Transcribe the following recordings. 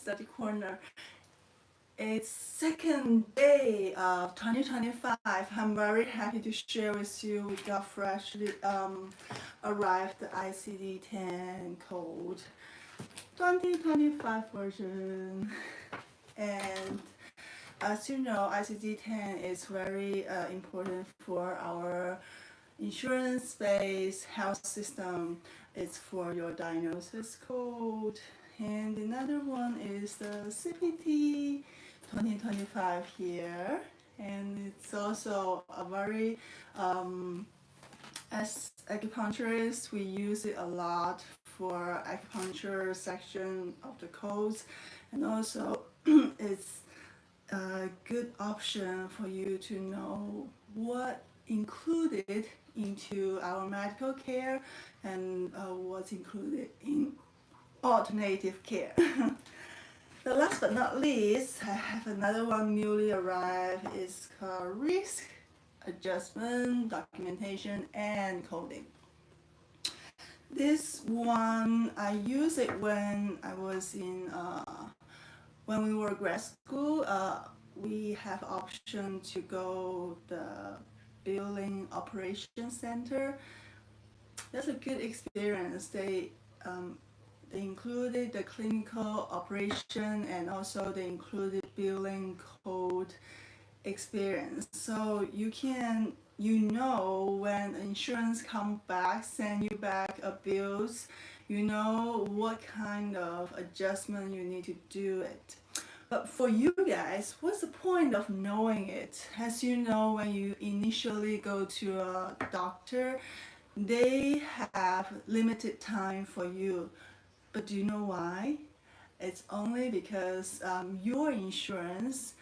Study Corner. It's second day of 2025. I'm very happy to share with you we got freshly arrived the ICD-10 code 2025 version. And as you know, ICD-10 is very important for our insurance-based health system. It's for your diagnosis code. And another one is the CPT 2025 here. And it's also a very, as acupuncturists, we use it a lot for acupuncture section of the codes. And also it's a good option for you to know what included into our medical care and what's included in alternative care. The last but not least, I have another one newly arrived. It's called risk adjustment, documentation, and coding. This one, I use it when I was in, when we were grad school. We have option to go the billing operation center. That's a good experience. They included the clinical operation and also they included billing code experience. So you know when insurance come back, send you back a bills, you know what kind of adjustment you need to do it. But for you guys, what's the point of knowing it? As you know, when you initially go to a doctor, they have limited time for you. But do you know why? It's only because your insurance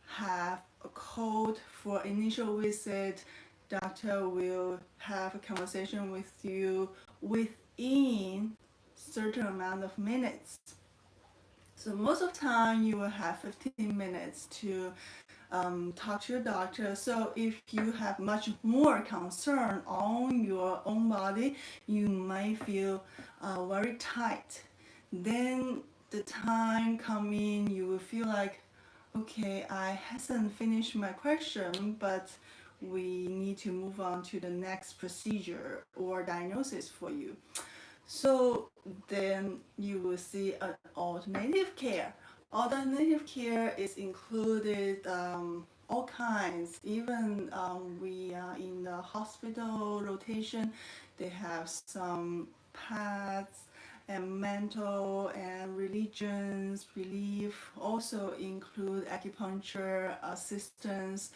have a code for initial visit. Doctor will have a conversation with you within certain amount of minutes. So most of the time you will have 15 minutes to talk to your doctor. So if you have much more concern on your own body, you might feel very tight. Then the time come in, you will feel like, okay, I hasn't finished my question, but we need to move on to the next procedure or diagnosis for you. So then you will see an alternative care. Alternative care is included all kinds. Even we are in the hospital rotation, they have some paths and mental and religions relief. Also include acupuncture assistance.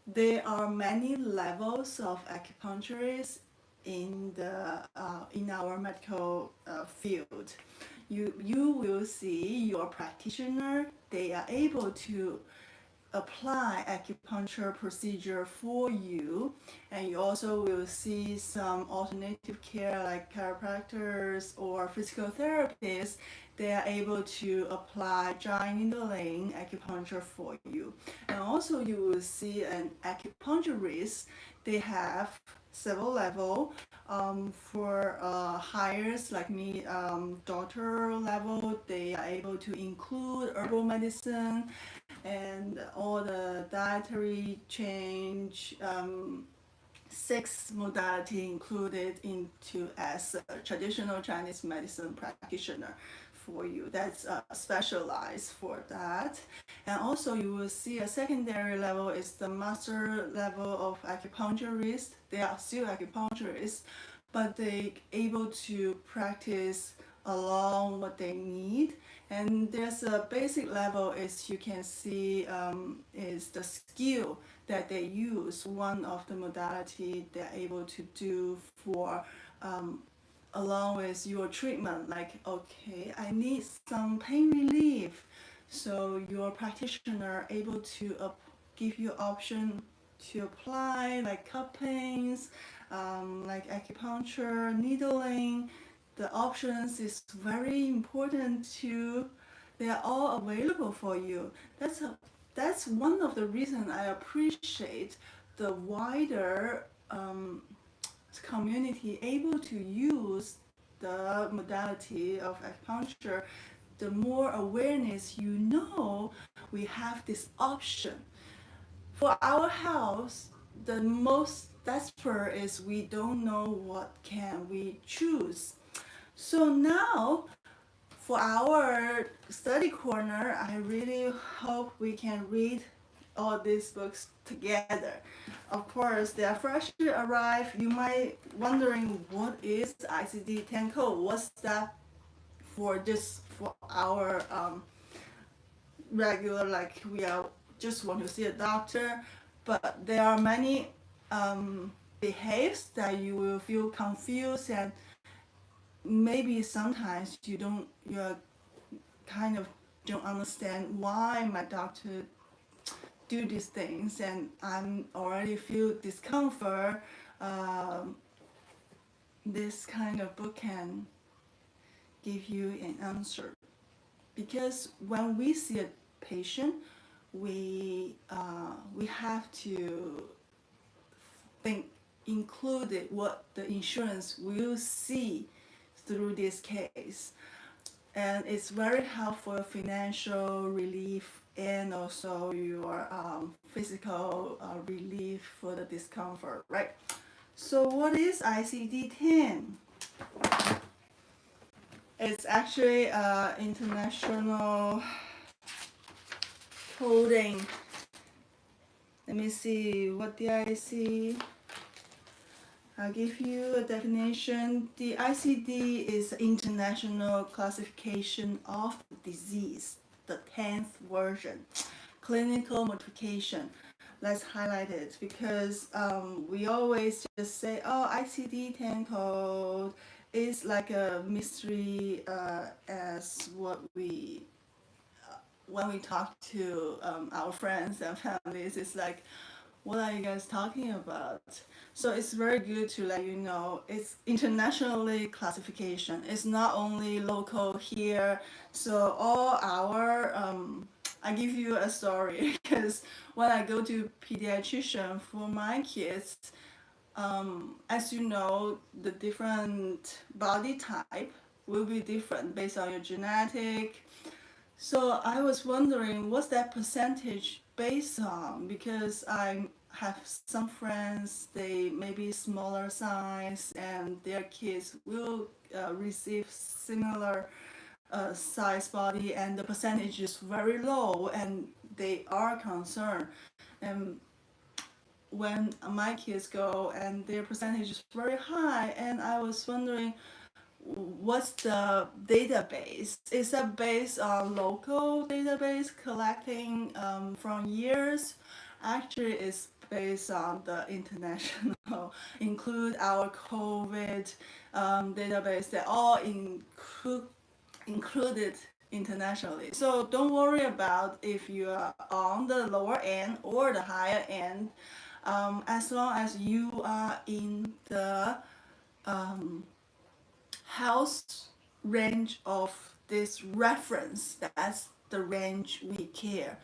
There are many levels of acupuncturists in our medical field. You will see your practitioner, they are able to apply acupuncture procedure for you, and you also will see some alternative care like chiropractors or physical therapists. They are able to apply dry needling acupuncture for you, and also you will see an acupuncturist. They have several level. For hires like me, doctor level, they are able to include herbal medicine and all the dietary change, 6 modality included into as a traditional Chinese medicine practitioner for you. That's specialized for that. And also you will see a secondary level is the master level of acupuncturist. They are still acupuncturists, but they able to practice along what they need. And there's a basic level is you can see is the skill that they use. One of the modality they're able to do for along with your treatment, like, okay, I need some pain relief. So your practitioner able to give you option to apply like cuppings, like acupuncture, needling. The options is very important too. They are all available for you. That's one of the reasons I appreciate the wider community able to use the modality of acupuncture the more awareness you know, we have this option. For our house, the most desperate is we don't know what can we choose. So now for our study corner, I really hope we can read all these books together. Of course, they are freshly arrived. You might wondering what is ICD-10 code? What's that for? Just for our regular, like we are just want to see a doctor, but there are many behaves that you will feel confused, and maybe sometimes you're kind of don't understand why my doctor do these things, and I'm already feel discomfort. um, this kind of book can give you an answer, because when we see a patient, we have to think included what the insurance will see through this case, and it's very helpful financial relief and also your physical relief for the discomfort, right? So what is ICD-10? It's actually international coding. Let me see, what did I see? I'll give you a definition. The ICD is International Classification of Disease, the 10th version. Clinical modification. Let's highlight it, because we always just say, oh, ICD-10 code is like a mystery, as what we when we talk to our friends and families, it's like, what are you guys talking about? So it's very good to let you know it's internationally classification. It's not only local here. So all our I give you a story because when I go to pediatrician for my kids, as you know, the different body type will be different based on your genetic. So I was wondering, what's that percentage based on? Because I have some friends, they may be smaller size, and their kids will receive similar size body, and the percentage is very low, and they are concerned. And when my kids go, and their percentage is very high, and I was wondering, what's the database? Is that based on local database collecting from years? Actually, it's based on the international, include our COVID database. They're all included internationally. So don't worry about if you are on the lower end or the higher end, as long as you are in the house range of this reference. That's the range we care.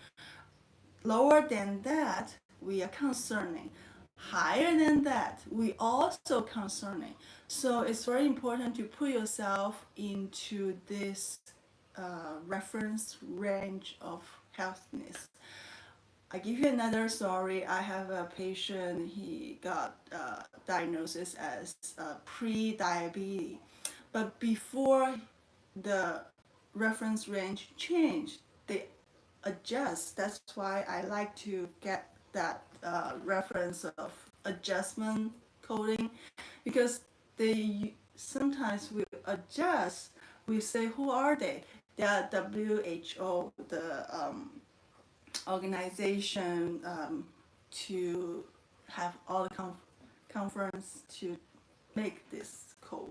Lower than that, we are concerning. Higher than that, we also concerning. So it's very important to put yourself into this reference range of healthiness. I give you another story. I have a patient. He got diagnosis as pre-diabetes, but before the reference range changed, they adjust. That's why I like to get that reference of adjustment coding, because they sometimes will adjust. We say, who are they? They are WHO, the organization to have all the conference to make this code.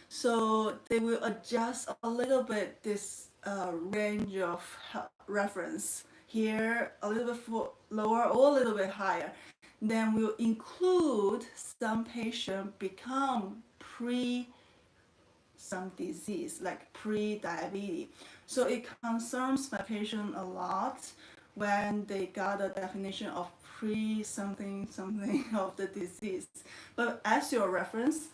So they will adjust a little bit this range of reference here, a little bit lower or a little bit higher. Then we'll include some patient become pre some disease like pre-diabetes. So it concerns my patient a lot when they got a definition of pre something something of the disease. But as your reference,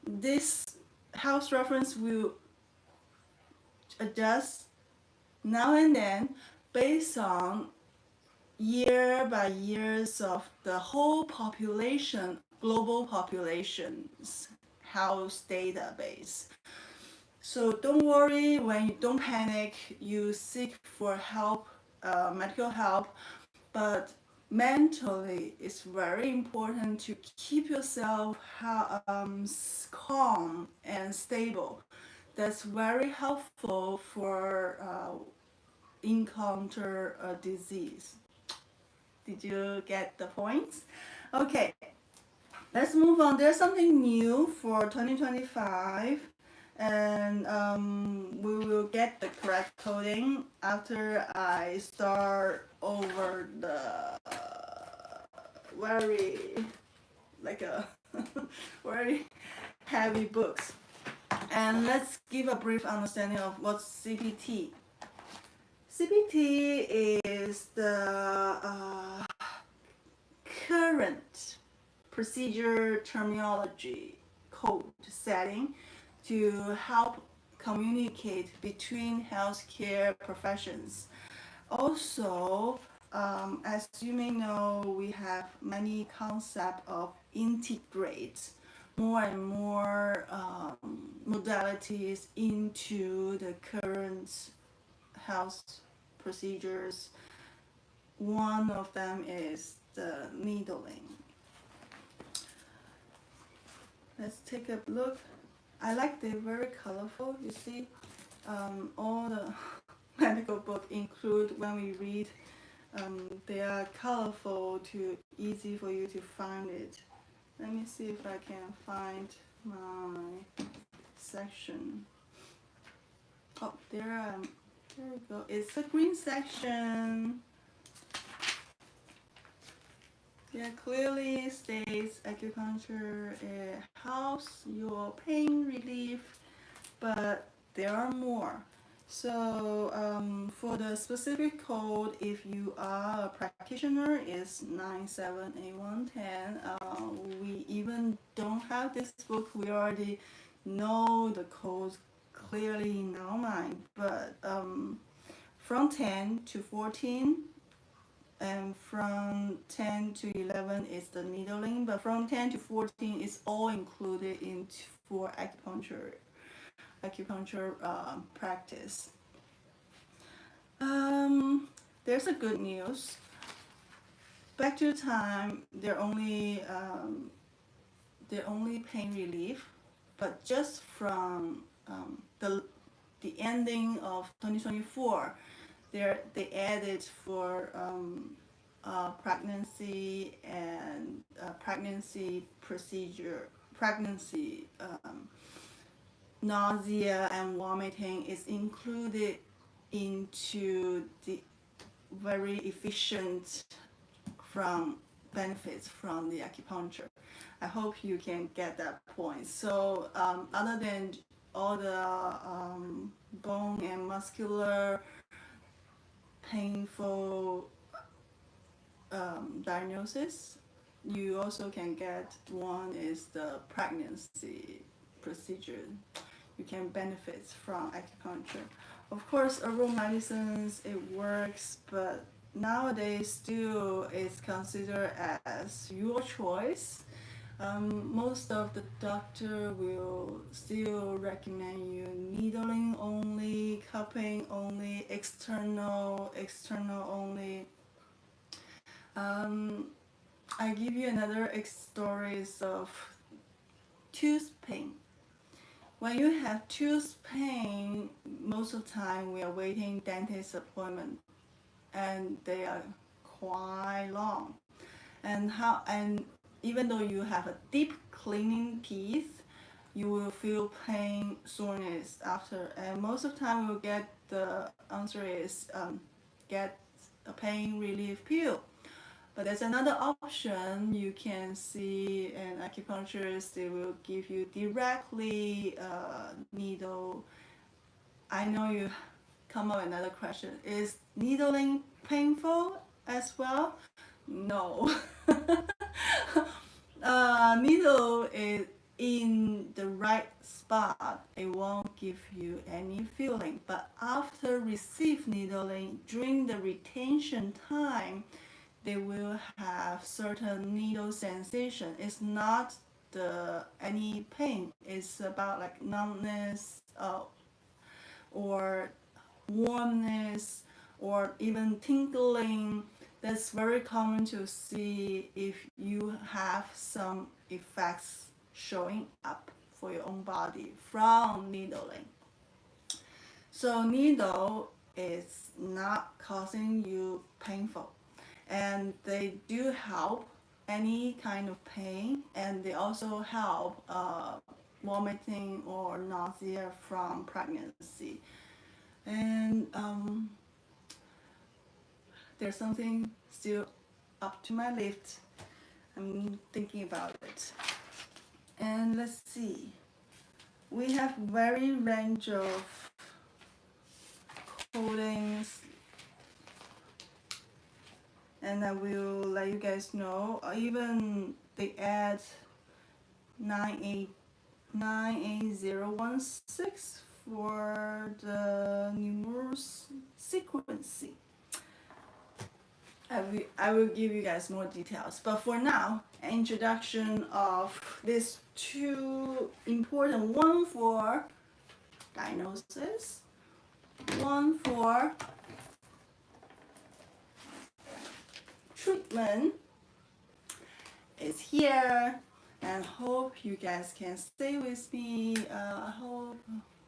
this house reference will adjust now and then based on year by years of the whole population, global population's health database. So don't worry when you don't panic, you seek for help, medical help, but mentally it's very important to keep yourself calm and stable. That's very helpful for encounter a disease. Did you get the points? Okay, let's move on. There's something new for 2025, and we will get the correct coding after I start over the very like a very heavy books. And let's give a brief understanding of what's CPT. CPT is the current procedure terminology code setting to help communicate between healthcare professions. Also, as you may know, we have many concepts of integrate more and more modalities into the current health procedures. One of them is the needling. Let's take a look. I like they're very colorful. You see, all the medical book include when we read, they are colorful to easy for you to find it. Let me see if I can find my section. Oh, there we go. It's a green section. Yeah, clearly states acupuncture helps your pain relief, but there are more. So for the specific code, if you are a practitioner, it's 978110. We even don't have this book. We already know the codes clearly in our mind. But from 10 to 14, and from 10 to 11 is the needling, but from 10 to 14 is all included in for acupuncture practice. There's a good news. Back to the time, they're only pain relief, but just from the ending of 2024, they added for pregnancy and pregnancy procedure, pregnancy nausea and vomiting is included into the very efficient from benefits from the acupuncture. I hope you can get that point. So other than all the bone and muscular painful diagnosis, you also can get one is the pregnancy procedure. You can benefit from acupuncture. Of course, herbal medicines, it works, but nowadays still is considered as your choice. Most of the doctor will still recommend you needling only, cupping only, external only. I give you another stories of tooth pain. When you have tooth pain, most of the time we are waiting dentist appointment, and they are quite long. And even though you have a deep cleaning teeth, you will feel pain, soreness after. And most of the time, we will get the answer is get a pain relief pill. But there's another option. You can see an acupuncturist. They will give you directly needle. I know you come up with another question. Is needling painful as well? No. Needle is in the right spot. It won't give you any feeling. But after receive needling, during the retention time, they will have certain needle sensation. It's not any pain. It's about like numbness, or warmness, or even tingling. That's very common to see if you have some effects showing up for your own body from needling. So needle is not causing you painful, and they do help any kind of pain, and they also help vomiting or nausea from pregnancy. And there's something still up to my lift. I'm thinking about it. And let's see. We have very range of coatings, and I will let you guys know. Even they add 98016 for the numerous sequencing. I will give you guys more details, but for now, an introduction of these two important, one for diagnosis, one for treatment, is here, and hope you guys can stay with me. I hope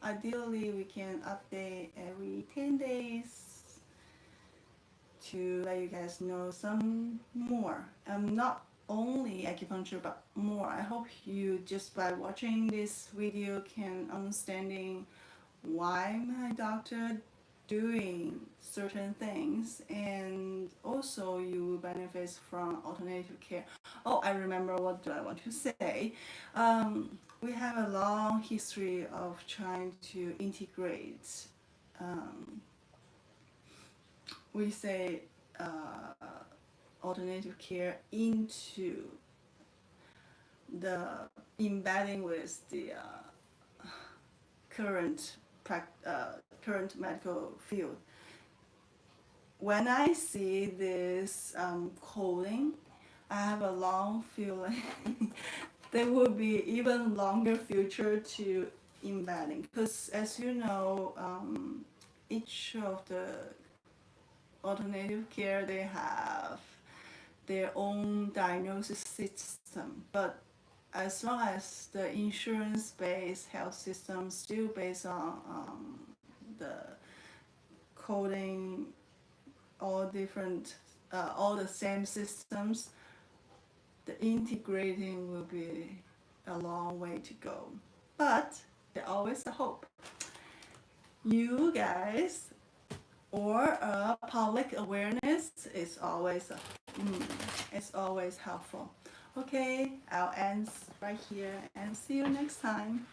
ideally we can update every 10 days to let you guys know some more. Not only acupuncture, but more. I hope you just by watching this video can understanding why my doctor doing certain things, and also you will benefit from alternative care. Oh, I remember, what do I want to say? We have a long history of trying to integrate, we say, alternative care into the embedding with the current medical field. When I see this coding, I have a long feeling there will be even longer future to embedding, because as you know, each of the alternative care, they have their own diagnosis system, but as long as the insurance-based health system still based on the coding, all different, all the same systems, the integrating will be a long way to go. But there's always a hope. You guys, or public awareness is always it's always helpful. Okay, I'll end right here and see you next time.